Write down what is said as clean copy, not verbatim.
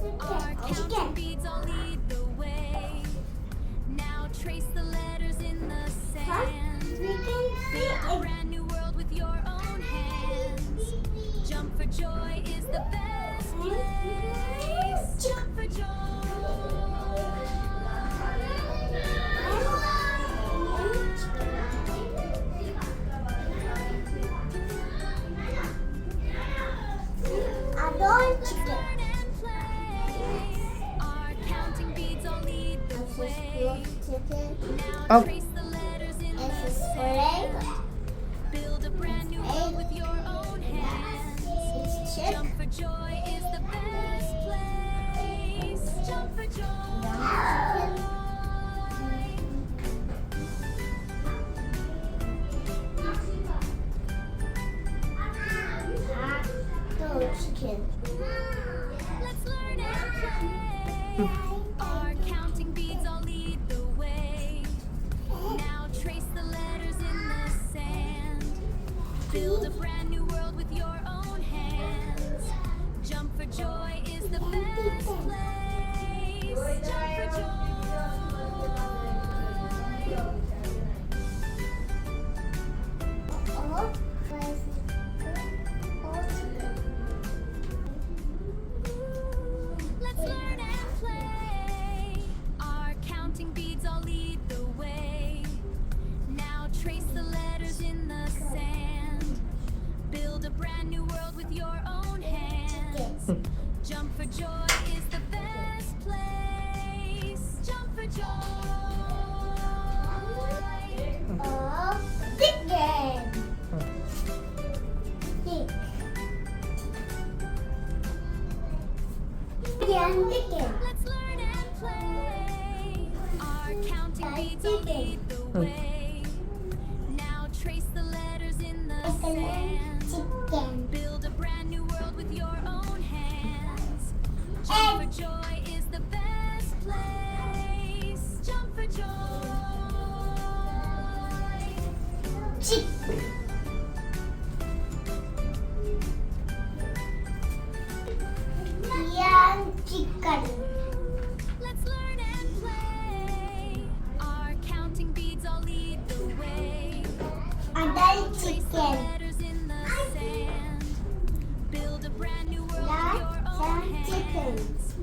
Our counting beads all lead the way. Now trace the letters in the sand. Build a brand new world with your own hands. Jump for joy is the best place. Jump for joy. Let's learn and play. Our counting beads all lead the way. Now trace the letters in the sand. Build a brand new world with your own hands. Jump for joy is the best place. Jump for joy. Let's learn and play. Our counting beads all lead the way. Now trace the letters in the sand. Build a brand new world with your own hands. Jump for joy is the best place. Jump for joy. Let's learn and play. Our counting beads all lead the way. Now trace the letters in the sand. Build a brand new world with your own hands. Jump for joy is the best place. Jump for joy. Chicken. Let's learn and play. Our counting beads all lead the way. Now trace the letters in the sand. Build a brand new world with your own hands. Jump for joy is the best place. Jump for joy. Let's learn and play. Our counting beads all lead the way. Trace the letters in the sand. Build a brand new world with your own hands.